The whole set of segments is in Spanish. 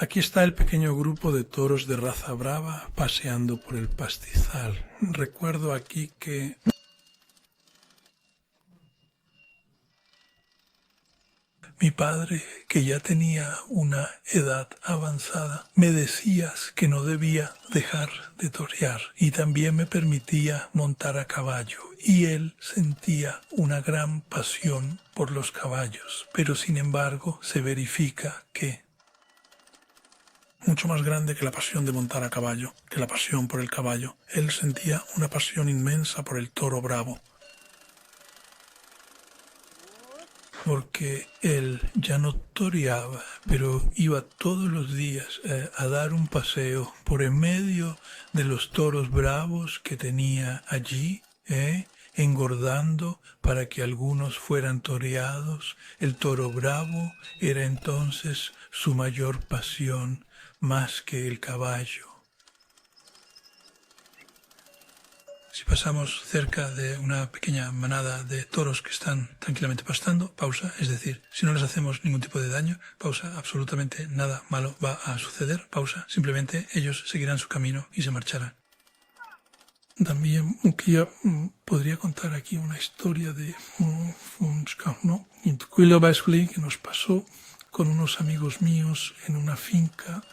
Aquí está el pequeño grupo de toros de raza brava paseando por el pastizal. Recuerdo aquí que mi padre, que ya tenía una edad avanzada, me decía que no debía dejar de torear y también me permitía montar a caballo. Y él sentía una gran pasión por los caballos, pero sin embargo se verifica que mucho más grande que la pasión de montar a caballo, que la pasión por el caballo, él sentía una pasión inmensa por el toro bravo. Porque él ya no toreaba, pero iba todos los días a dar un paseo por en medio de los toros bravos que tenía allí, engordando para que algunos fueran toreados. El toro bravo era entonces su mayor pasión, más que el caballo. Si pasamos cerca de una pequeña manada de toros que están tranquilamente pastando, pausa, es decir, si no les hacemos ningún tipo de daño, pausa, absolutamente nada malo va a suceder, pausa, simplemente ellos seguirán su camino y se marcharán. También podría contar aquí una historia de un que nos pasó con unos amigos míos en una finca.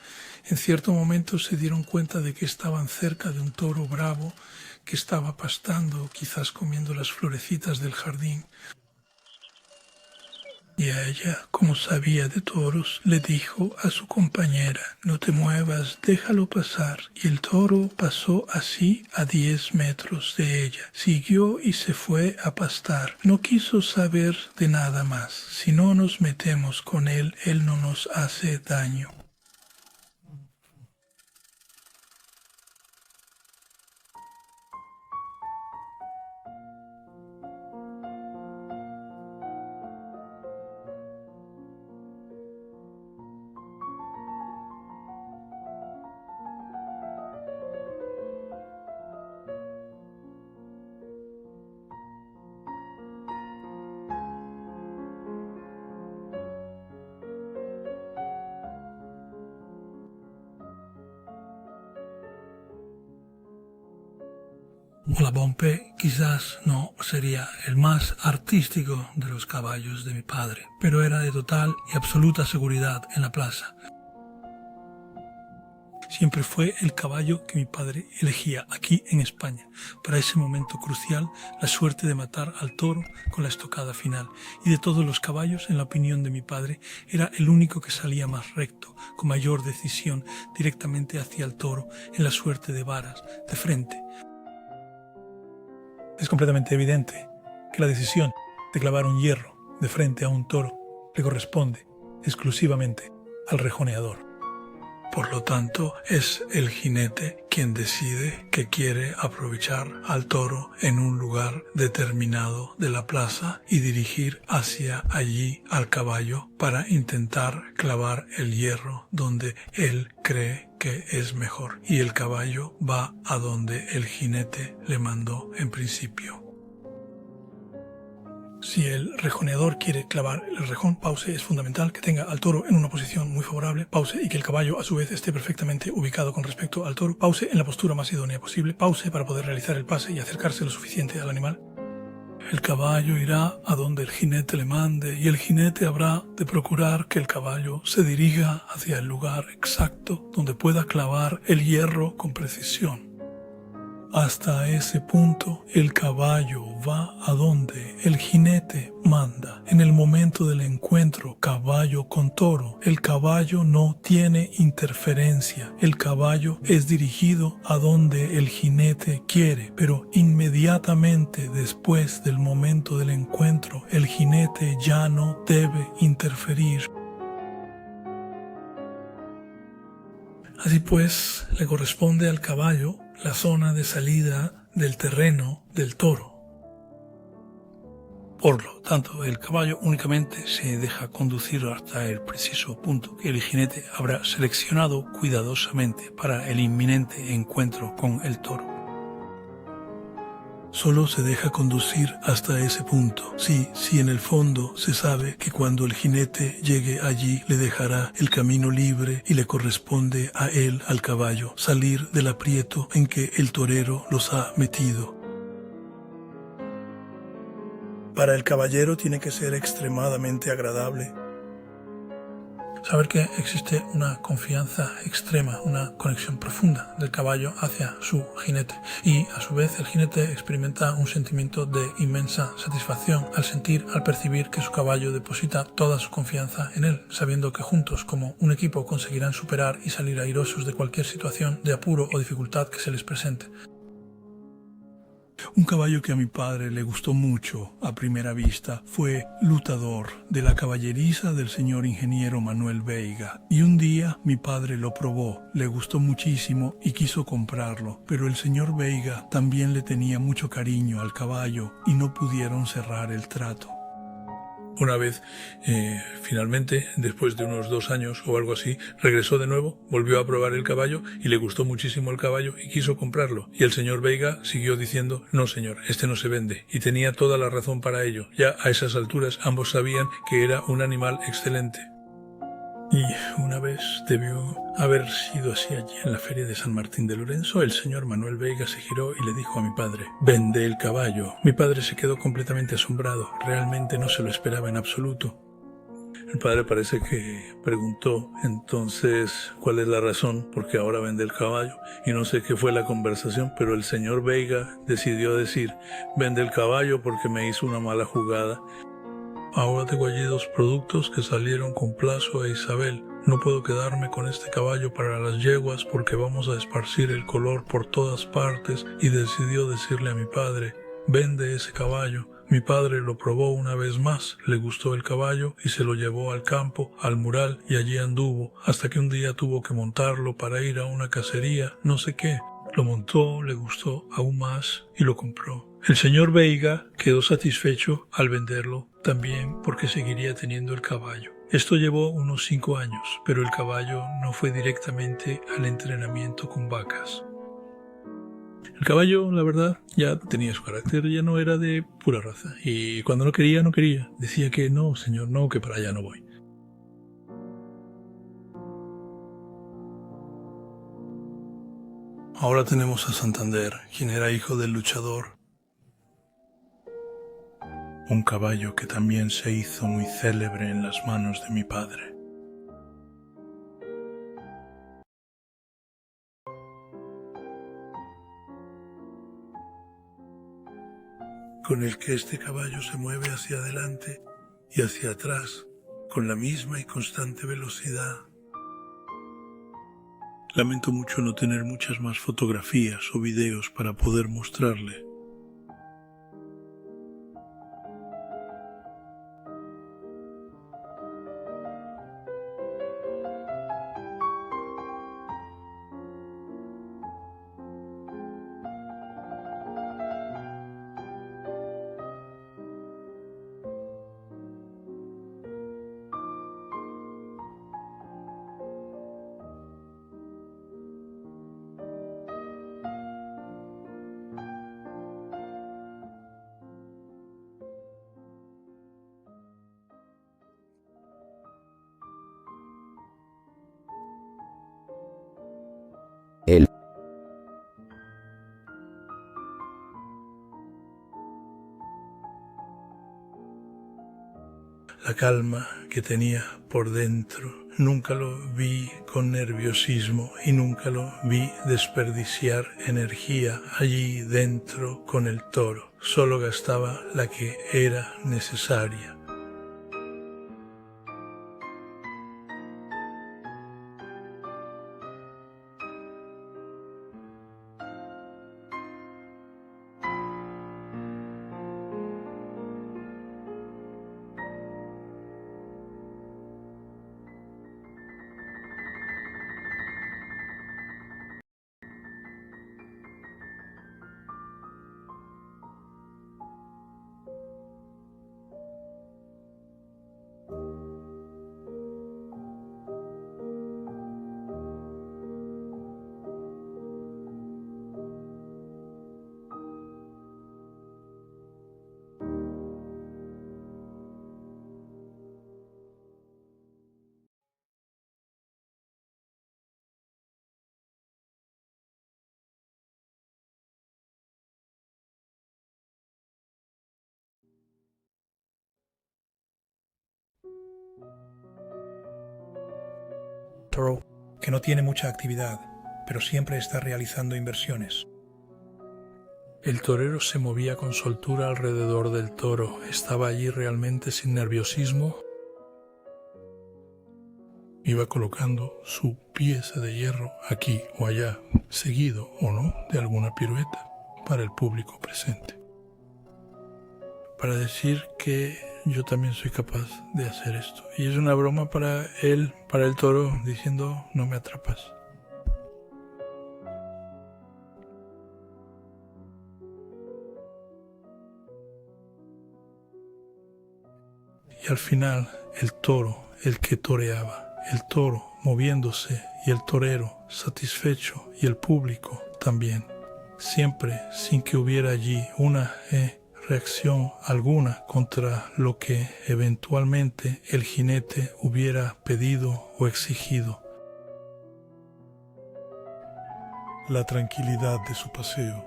En cierto momento se dieron cuenta de que estaban cerca de un toro bravo que estaba pastando, quizás comiendo las florecitas del jardín. Y a ella, como sabía de toros, le dijo a su compañera: no te muevas, déjalo pasar. Y el toro pasó así a 10 metros de ella. Siguió y se fue a pastar. No quiso saber de nada más. Si no nos metemos con él, él no nos hace daño. La Bompe quizás no sería el más artístico de los caballos de mi padre, pero era de total y absoluta seguridad en la plaza. Siempre fue el caballo que mi padre elegía aquí en España, para ese momento crucial, la suerte de matar al toro con la estocada final. Y de todos los caballos, en la opinión de mi padre, era el único que salía más recto, con mayor decisión, directamente hacia el toro, en la suerte de varas, de frente. Es completamente evidente que la decisión de clavar un hierro de frente a un toro le corresponde exclusivamente al rejoneador. Por lo tanto, es el jinete quien decide que quiere aprovechar al toro en un lugar determinado de la plaza y dirigir hacia allí al caballo para intentar clavar el hierro donde él cree que es mejor. Y el caballo va a donde el jinete le mandó en principio. Si el rejoneador quiere clavar el rejón, pause, es fundamental que tenga al toro en una posición muy favorable, pause, y que el caballo a su vez esté perfectamente ubicado con respecto al toro, pause en la postura más idónea posible, pause para poder realizar el pase y acercarse lo suficiente al animal. El caballo irá a donde el jinete le mande y el jinete habrá de procurar que el caballo se dirija hacia el lugar exacto donde pueda clavar el hierro con precisión. Hasta ese punto, el caballo va a donde el jinete manda. En el momento del encuentro caballo con toro, el caballo no tiene interferencia. El caballo es dirigido a donde el jinete quiere, pero inmediatamente después del momento del encuentro, el jinete ya no debe interferir. Así pues, le corresponde al caballo la zona de salida del terreno del toro. Por lo tanto, el caballo únicamente se deja conducir hasta el preciso punto que el jinete habrá seleccionado cuidadosamente para el inminente encuentro con el toro. Solo se deja conducir hasta ese punto. Sí, en el fondo se sabe que cuando el jinete llegue allí le dejará el camino libre y le corresponde a él, al caballo, salir del aprieto en que el torero los ha metido. Para el caballero tiene que ser extremadamente agradable saber que existe una confianza extrema, una conexión profunda del caballo hacia su jinete, y a su vez el jinete experimenta un sentimiento de inmensa satisfacción al percibir que su caballo deposita toda su confianza en él, sabiendo que juntos como un equipo conseguirán superar y salir airosos de cualquier situación de apuro o dificultad que se les presente. Un caballo que a mi padre le gustó mucho a primera vista fue Lutador, de la caballeriza del señor ingeniero Manuel Veiga. Y un día mi padre lo probó, le gustó muchísimo y quiso comprarlo, pero el señor Veiga también le tenía mucho cariño al caballo y no pudieron cerrar el trato. Una vez, finalmente, después de unos 2 años o algo así, regresó de nuevo, volvió a probar el caballo y le gustó muchísimo el caballo y quiso comprarlo. Y el señor Veiga siguió diciendo, no señor, este no se vende. Y tenía toda la razón para ello. Ya a esas alturas ambos sabían que era un animal excelente. Y una vez debió haber sido así allí en la feria de San Martín de Lorenzo, el señor Manuel Veiga se giró y le dijo a mi padre, «Vende el caballo». Mi padre se quedó completamente asombrado, realmente no se lo esperaba en absoluto. El padre parece que preguntó entonces cuál es la razón por qué ahora vende el caballo, y no sé qué fue la conversación, pero el señor Veiga decidió decir, «Vende el caballo porque me hizo una mala jugada». Ahora tengo allí 2 productos que salieron con Plazo e Isabel. No puedo quedarme con este caballo para las yeguas porque vamos a esparcir el color por todas partes, y decidió decirle a mi padre, vende ese caballo. Mi padre lo probó una vez más, le gustó el caballo y se lo llevó al campo, al mural, y allí anduvo, hasta que un día tuvo que montarlo para ir a una cacería, no sé qué. Lo montó, le gustó aún más y lo compró. El señor Veiga quedó satisfecho al venderlo también porque seguiría teniendo el caballo. Esto llevó unos 5 años, pero el caballo no fue directamente al entrenamiento con vacas. El caballo, la verdad, ya tenía su carácter, ya no era de pura raza, y cuando no quería, no quería. Decía que no, señor, no, que para allá no voy. Ahora tenemos a Santander, quien era hijo del luchador. Un caballo que también se hizo muy célebre en las manos de mi padre. Con el que este caballo se mueve hacia adelante y hacia atrás, con la misma y constante velocidad. Lamento mucho no tener muchas más fotografías o videos para poder mostrarle. La calma que tenía por dentro, nunca lo vi con nerviosismo y nunca lo vi desperdiciar energía allí dentro con el toro. Solo gastaba la que era necesaria. toro que no tiene mucha actividad, pero siempre está realizando inversiones. El torero se movía con soltura alrededor del toro. Estaba allí realmente sin nerviosismo. Iba colocando su pieza de hierro aquí o allá, seguido o no de alguna pirueta para el público presente. Para decir que yo también soy capaz de hacer esto. Y es una broma para él, para el toro, diciendo no me atrapas. Y al final, el toro, el que toreaba, el toro moviéndose y el torero satisfecho y el público también, siempre sin que hubiera allí una reacción alguna contra lo que eventualmente el jinete hubiera pedido o exigido. La tranquilidad de su paseo.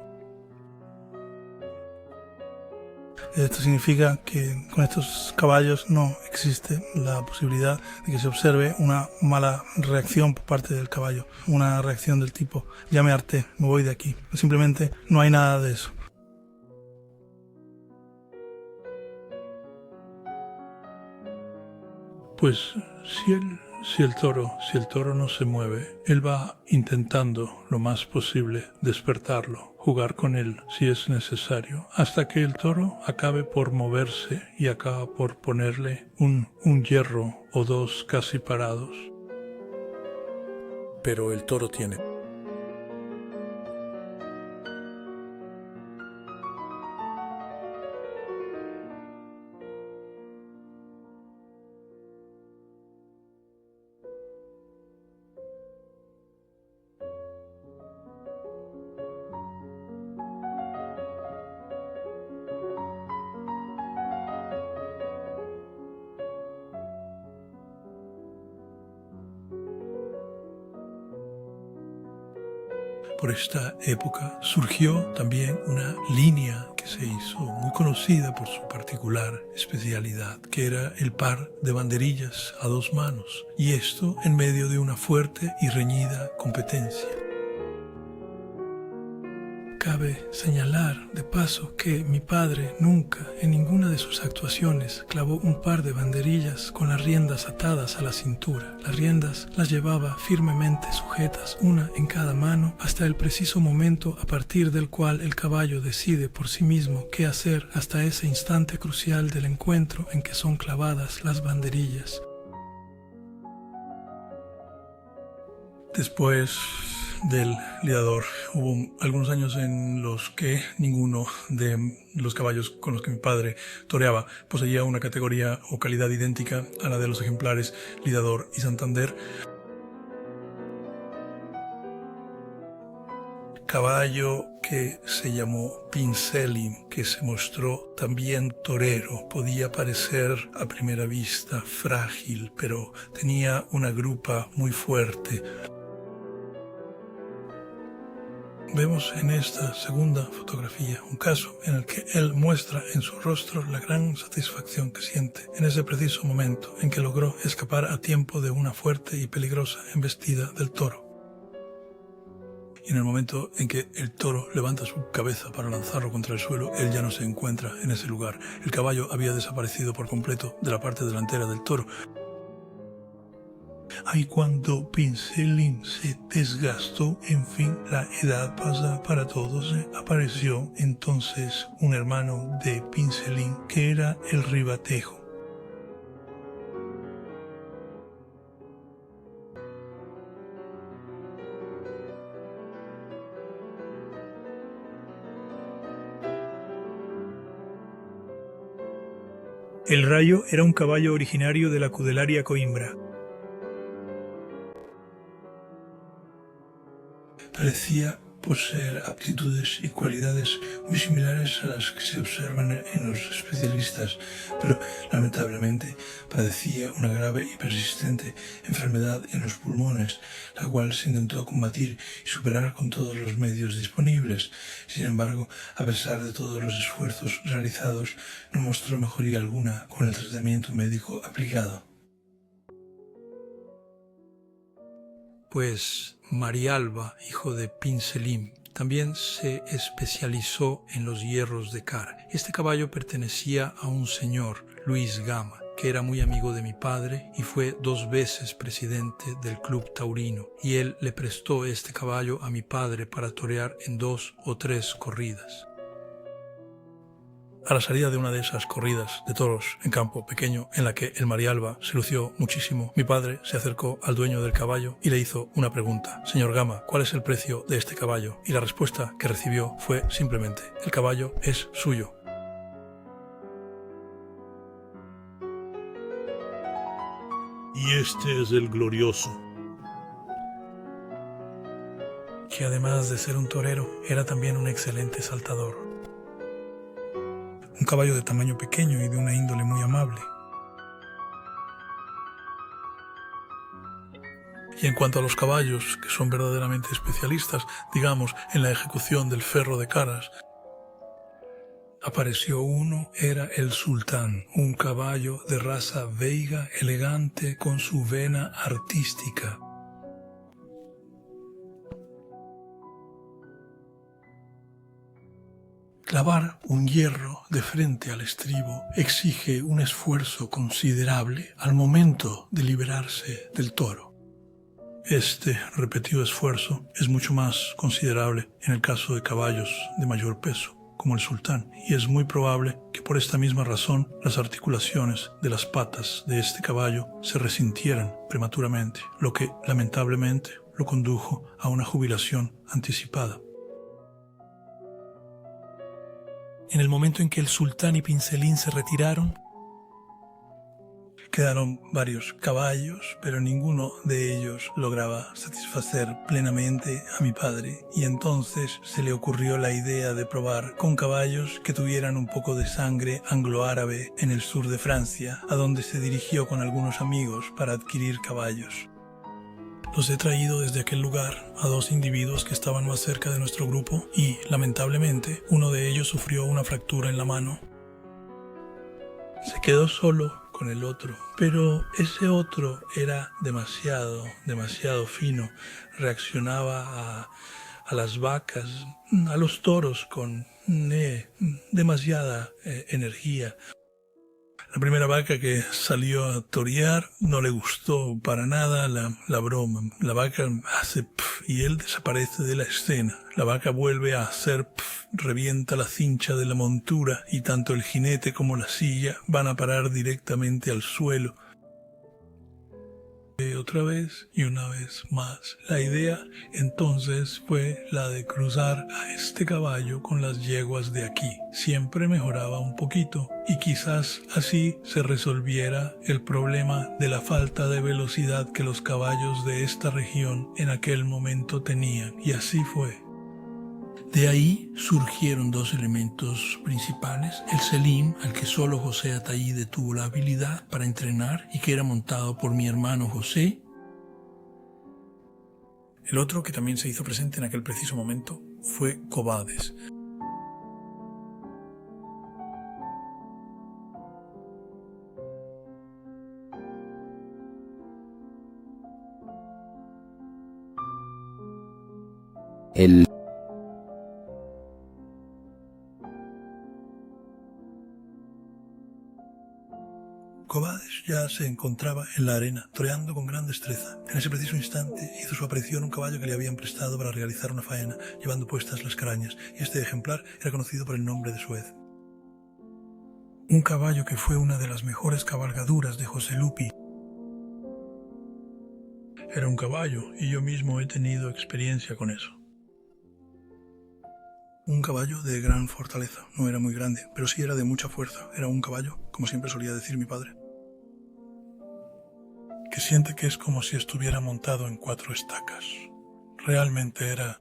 Esto significa que con estos caballos no existe la posibilidad de que se observe una mala reacción por parte del caballo, una reacción del tipo ya me harté, me voy de aquí. Simplemente no hay nada de eso. Pues si el toro no se mueve, él va intentando lo más posible despertarlo, jugar con él si es necesario, hasta que el toro acabe por moverse y acaba por ponerle un hierro o dos casi parados. Pero el toro tiene. Por esta época surgió también una línea que se hizo muy conocida por su particular especialidad, que era el par de banderillas a dos manos, y esto en medio de una fuerte y reñida competencia. Cabe señalar de paso que mi padre nunca en ninguna de sus actuaciones clavó un par de banderillas con las riendas atadas a la cintura. Las riendas las llevaba firmemente sujetas, una en cada mano, hasta el preciso momento a partir del cual el caballo decide por sí mismo qué hacer hasta ese instante crucial del encuentro en que son clavadas las banderillas. Después del lidiador hubo algunos años en los que ninguno de los caballos con los que mi padre toreaba poseía una categoría o calidad idéntica a la de los ejemplares Lidiador y Santander. Caballo que se llamó Pincelim, que se mostró también torero, podía parecer a primera vista frágil, pero tenía una grupa muy fuerte. Vemos en esta segunda fotografía un caso en el que él muestra en su rostro la gran satisfacción que siente en ese preciso momento en que logró escapar a tiempo de una fuerte y peligrosa embestida del toro. Y en el momento en que el toro levanta su cabeza para lanzarlo contra el suelo, él ya no se encuentra en ese lugar. El caballo había desaparecido por completo de la parte delantera del toro. Ahí cuando Pincelim se desgastó, en fin, la edad pasa para todos, apareció entonces un hermano de Pincelim que era el Ribatejo. El Rayo era un caballo originario de la Cudelaria Coimbra. Parecía poseer aptitudes y cualidades muy similares a las que se observan en los especialistas, pero lamentablemente padecía una grave y persistente enfermedad en los pulmones, la cual se intentó combatir y superar con todos los medios disponibles. Sin embargo, a pesar de todos los esfuerzos realizados, no mostró mejoría alguna con el tratamiento médico aplicado. pues Marialba, hijo de Pincelim, también se especializó en los hierros de cara. Este caballo pertenecía a un señor, Luis Gama, que era muy amigo de mi padre y fue 2 veces presidente del club taurino, y él le prestó este caballo a mi padre para torear en 2 o 3 corridas. A la salida de una de esas corridas de toros en campo pequeño en la que el Marialba se lució muchísimo, mi padre se acercó al dueño del caballo y le hizo una pregunta: «Señor Gama, ¿cuál es el precio de este caballo?». Y la respuesta que recibió fue simplemente: «El caballo es suyo». Y este es el glorioso, que además de ser un torero, era también un excelente saltador. Un caballo de tamaño pequeño y de una índole muy amable. Y en cuanto a los caballos, que son verdaderamente especialistas, digamos, en la ejecución del ferro de caras, apareció uno, era el Sultán, un caballo de raza veiga, elegante, con su vena artística. Clavar un hierro de frente al estribo exige un esfuerzo considerable al momento de liberarse del toro. Este repetido esfuerzo es mucho más considerable en el caso de caballos de mayor peso, como el Sultán, y es muy probable que por esta misma razón las articulaciones de las patas de este caballo se resintieran prematuramente, lo que lamentablemente lo condujo a una jubilación anticipada. En el momento en que el Sultán y Pincelín se retiraron, quedaron varios caballos, pero ninguno de ellos lograba satisfacer plenamente a mi padre, y entonces se le ocurrió la idea de probar con caballos que tuvieran un poco de sangre anglo-árabe en el sur de Francia, a donde se dirigió con algunos amigos para adquirir caballos. Los he traído desde aquel lugar a 2 individuos que estaban más cerca de nuestro grupo y, lamentablemente, uno de ellos sufrió una fractura en la mano. Se quedó solo con el otro, pero ese otro era demasiado fino, reaccionaba a las vacas, a los toros con demasiada energía. La primera vaca que salió a torear no le gustó para nada la broma. La vaca hace pf y él desaparece de la escena. La vaca vuelve a hacer pf, revienta la cincha de la montura y tanto el jinete como la silla van a parar directamente al suelo. Otra vez y una vez más. La idea entonces fue la de cruzar a este caballo con las yeguas de aquí. Siempre mejoraba un poquito y quizás así se resolviera el problema de la falta de velocidad que los caballos de esta región en aquel momento tenían. Y así fue. De ahí surgieron 2 elementos principales: el Selim, al que solo José Ataíde tuvo la habilidad para entrenar y que era montado por mi hermano José. El otro, que también se hizo presente en aquel preciso momento, fue Cobades. Cobades ya se encontraba en la arena, toreando con gran destreza. En ese preciso instante hizo su aparición un caballo que le habían prestado para realizar una faena, llevando puestas las carañas, y este ejemplar era conocido por el nombre de Suez. Un caballo que fue una de las mejores cabalgaduras de José Lupi. Era un caballo, y yo mismo he tenido experiencia con eso. Un caballo de gran fortaleza, no era muy grande, pero sí era de mucha fuerza. Era un caballo, como siempre solía decir mi padre, que siente que es como si estuviera montado en 4 estacas. Realmente era...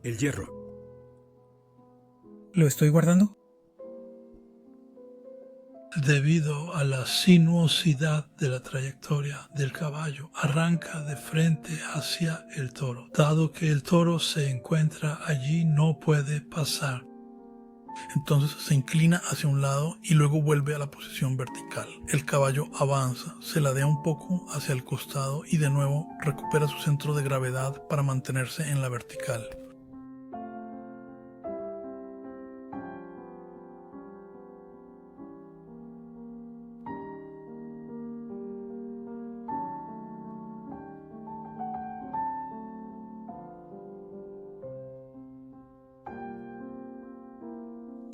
El hierro. ¿Lo estoy guardando? Debido a la sinuosidad de la trayectoria del caballo, arranca de frente hacia el toro. Dado que el toro se encuentra allí, no puede pasar. Entonces se inclina hacia un lado y luego vuelve a la posición vertical. El caballo avanza, se ladea un poco hacia el costado y de nuevo recupera su centro de gravedad para mantenerse en la vertical.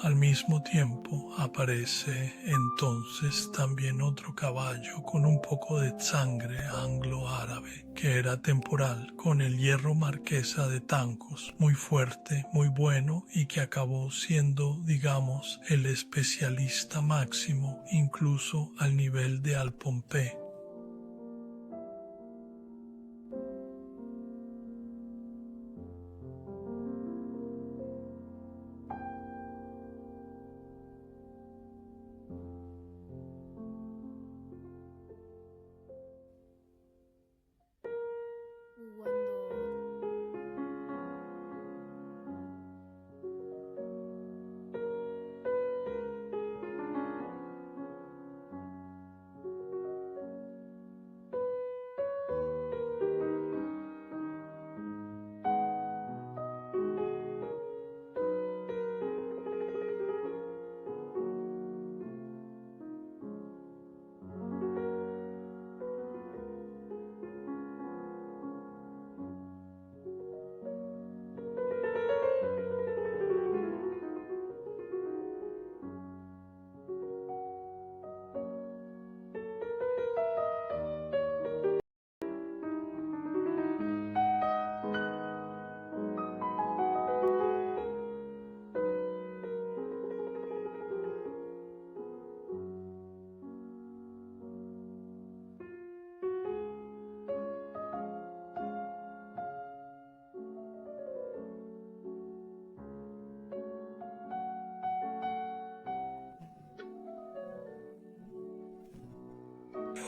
Al mismo tiempo aparece entonces también otro caballo con un poco de sangre anglo-árabe que era temporal, con el hierro marquesa de Tancos, muy fuerte, muy bueno y que acabó siendo, digamos, el especialista máximo incluso al nivel de Alpompé.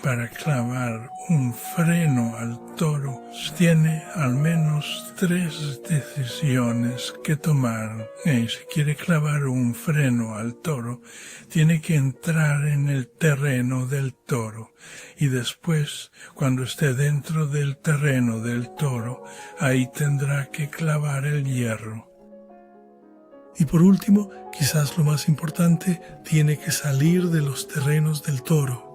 Para clavar un freno al toro tiene al menos 3 decisiones que tomar. Si quiere clavar un freno al toro, tiene que entrar en el terreno del toro y después, cuando esté dentro del terreno del toro, ahí tendrá que clavar el hierro. Y por último, quizás lo más importante, tiene que salir de los terrenos del toro.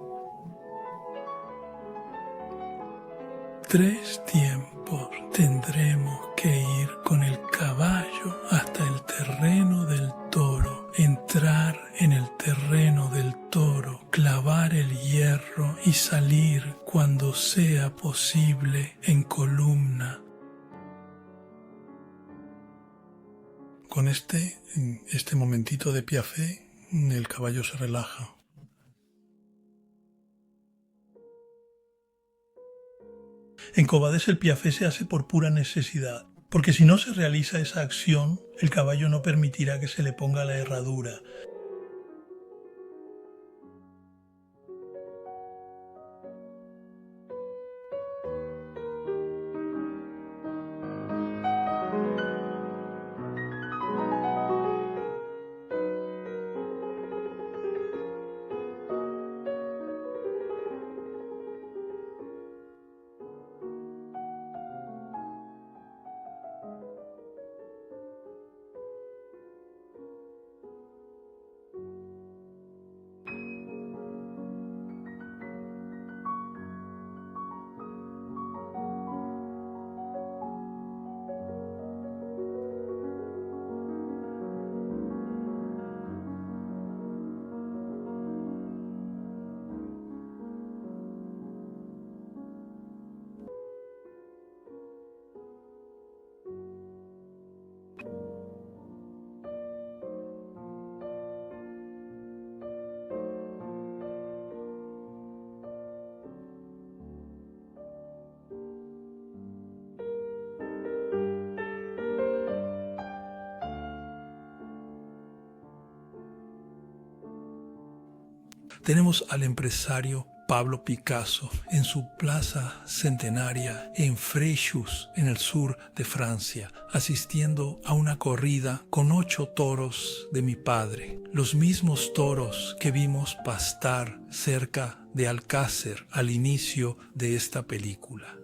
3 tiempos tendremos que ir con el caballo hasta el terreno del toro, entrar en el terreno del toro, clavar el hierro y salir cuando sea posible en columna. Con este momentito de Piafé, el caballo se relaja. En Cobades el piafé se hace por pura necesidad, porque si no se realiza esa acción, el caballo no permitirá que se le ponga la herradura. Tenemos al empresario Pablo Picasso en su plaza centenaria en Fréjus, en el sur de Francia, asistiendo a una corrida con 8 toros de mi padre, los mismos toros que vimos pastar cerca de Alcácer al inicio de esta película.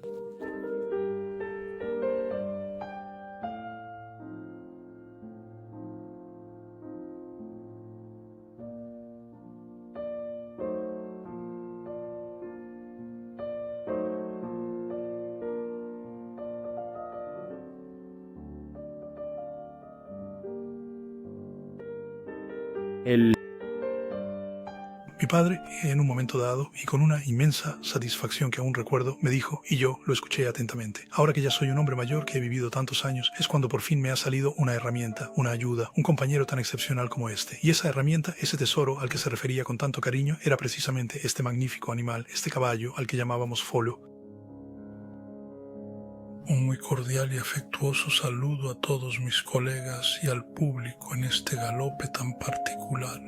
Mi padre, en un momento dado, y con una inmensa satisfacción que aún recuerdo, me dijo, y yo lo escuché atentamente: ahora que ya soy un hombre mayor que he vivido tantos años, es cuando por fin me ha salido una herramienta, una ayuda, un compañero tan excepcional como este. Y esa herramienta, ese tesoro al que se refería con tanto cariño, era precisamente este magnífico animal, este caballo al que llamábamos Folo. Un muy cordial y afectuoso saludo a todos mis colegas y al público en este galope tan particular.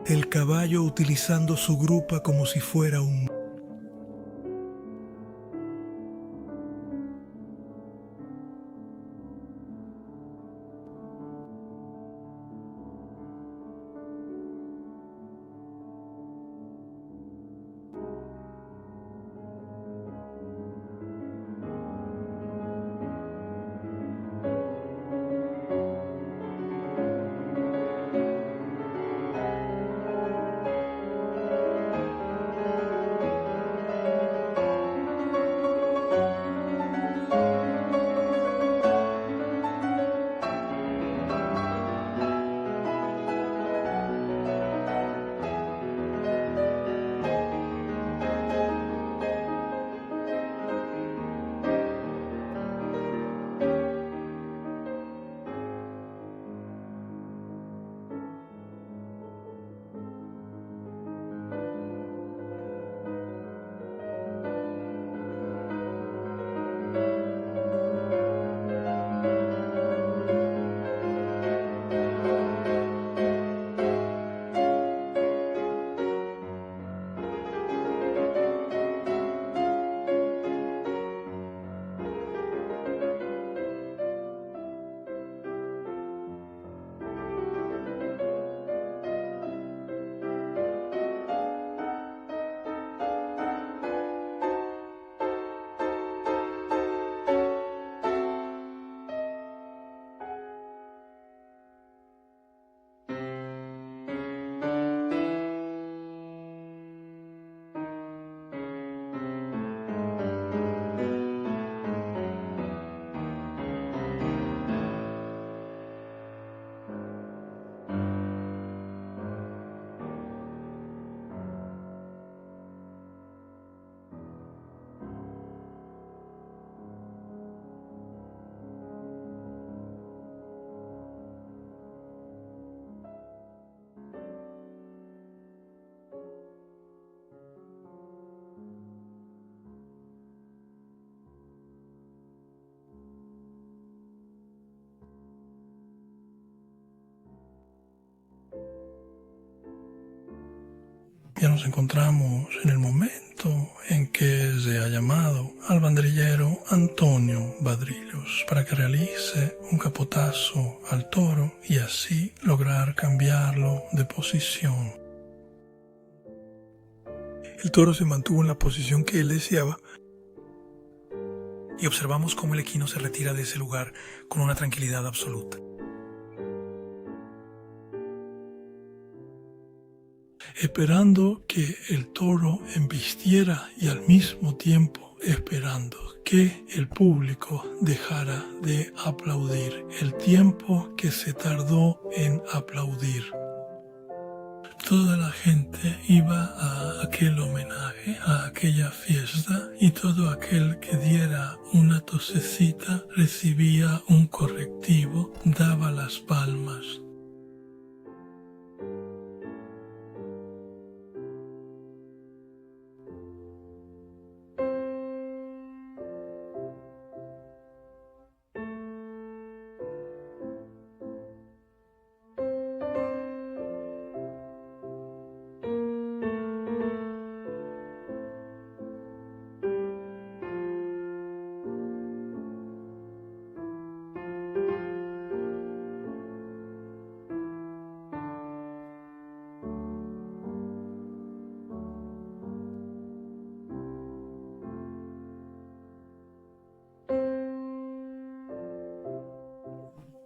El caballo utilizando su grupa como si fuera un... Ya nos encontramos en el momento en que se ha llamado al banderillero Antonio Badrillos para que realice un capotazo al toro y así lograr cambiarlo de posición. El toro se mantuvo en la posición que él deseaba y observamos cómo el equino se retira de ese lugar con una tranquilidad absoluta. Esperando que el toro embistiera y al mismo tiempo esperando que el público dejara de aplaudir el tiempo que se tardó en aplaudir. Toda la gente iba a aquel homenaje, a aquella fiesta, y todo aquel que diera una tosecita recibía un correctivo, daba las palmas.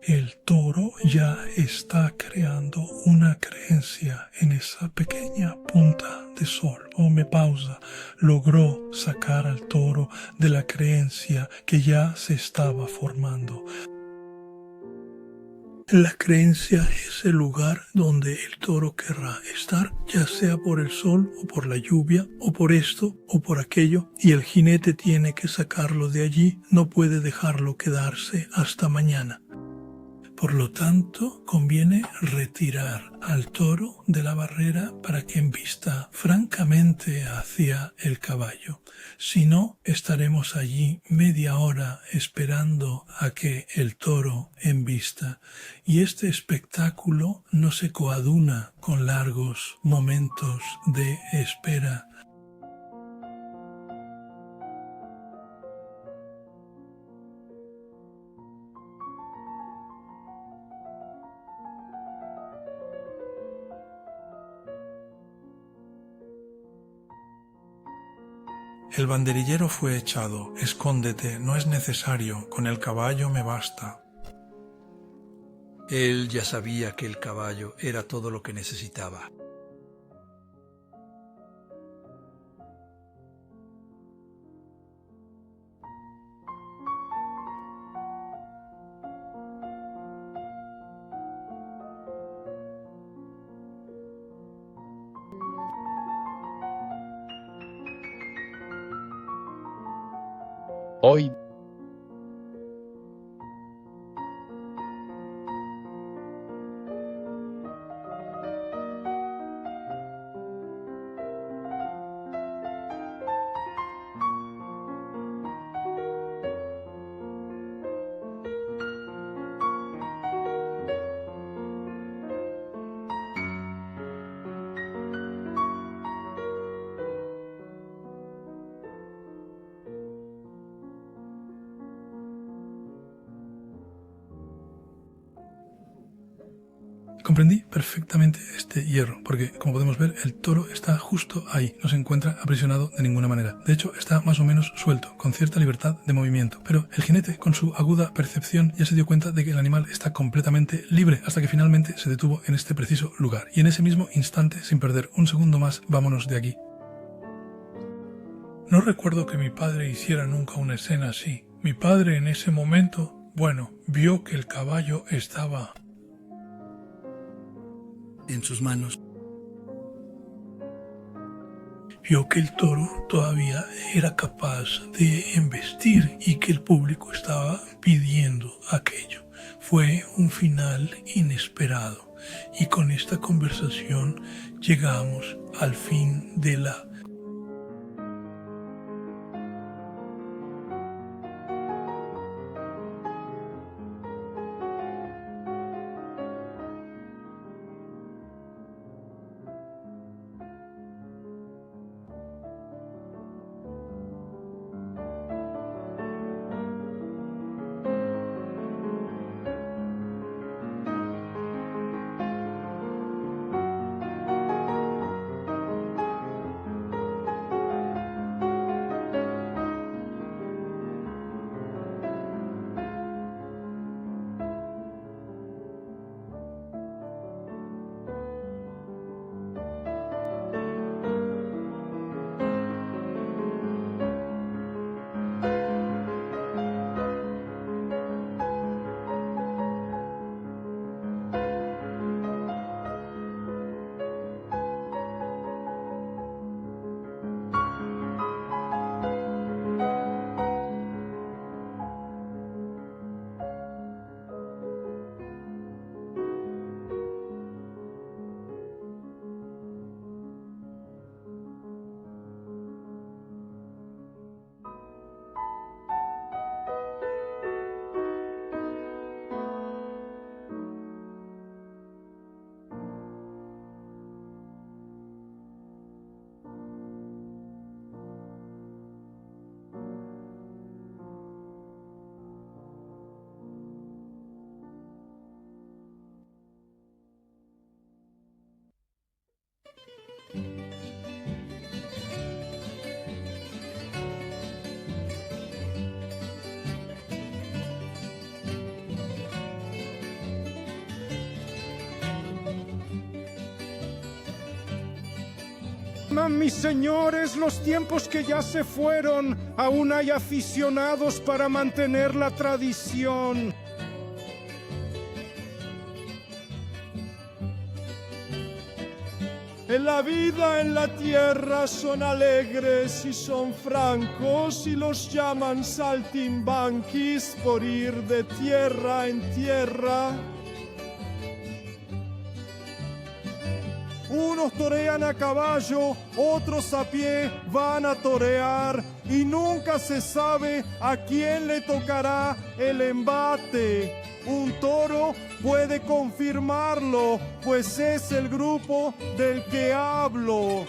El toro ya está creando una creencia en esa pequeña punta de sol.Ome pausa logró sacar al toro de la creencia que ya se estaba formando. La creencia es el lugar donde el toro querrá estar, ya sea por el sol o por la lluvia o por esto o por aquello, y el jinete tiene que sacarlo de allí, no puede dejarlo quedarse hasta mañana. Por lo tanto, conviene retirar al toro de la barrera para que embista francamente hacia el caballo. Si no, estaremos allí media hora esperando a que el toro embista. Y este espectáculo no se coaduna con largos momentos de espera. El banderillero fue echado. Escóndete, no es necesario, con el caballo me basta. Él ya sabía que el caballo era todo lo que necesitaba. Hoy Comprendí perfectamente este hierro, porque como podemos ver el toro está justo ahí, no se encuentra aprisionado de ninguna manera. De hecho está más o menos suelto, con cierta libertad de movimiento, pero el jinete con su aguda percepción ya se dio cuenta de que el animal está completamente libre, hasta que finalmente se detuvo en este preciso lugar, y en ese mismo instante, sin perder un segundo más, vámonos de aquí. No recuerdo que mi padre hiciera nunca una escena así. Mi padre en ese momento, vio que el caballo estaba En sus manos. Vio que el toro todavía era capaz de embestir y que el público estaba pidiendo aquello. Fue un final inesperado y con esta conversación llegamos al fin de la Mis señores, los tiempos que ya se fueron, aún hay aficionados para mantener la tradición. En la vida en la tierra son alegres y son francos y los llaman saltimbanquis por ir de tierra en tierra. Unos torean a caballo, otros a pie van a torear y nunca se sabe a quién le tocará el embate. Un toro puede confirmarlo, pues es el grupo del que hablo.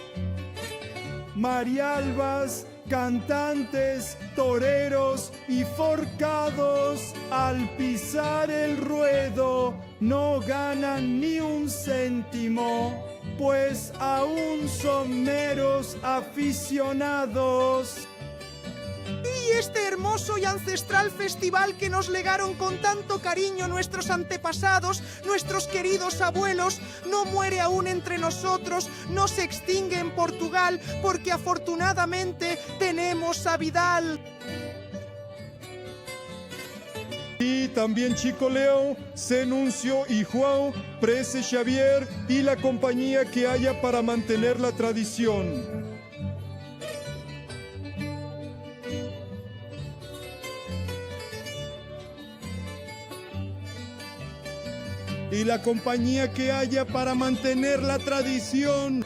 Marialbas, cantantes, toreros y forcados, al pisar el ruedo no ganan ni un céntimo, pues aún son meros aficionados. Y este hermoso y ancestral festival que nos legaron con tanto cariño nuestros antepasados, nuestros queridos abuelos, no muere aún entre nosotros, no se extingue en Portugal, porque afortunadamente tenemos a Vidal. Y también Chico León, Cenuncio y Juan, Prece Xavier y la compañía que haya para mantener la tradición. Y la compañía que haya para mantener la tradición.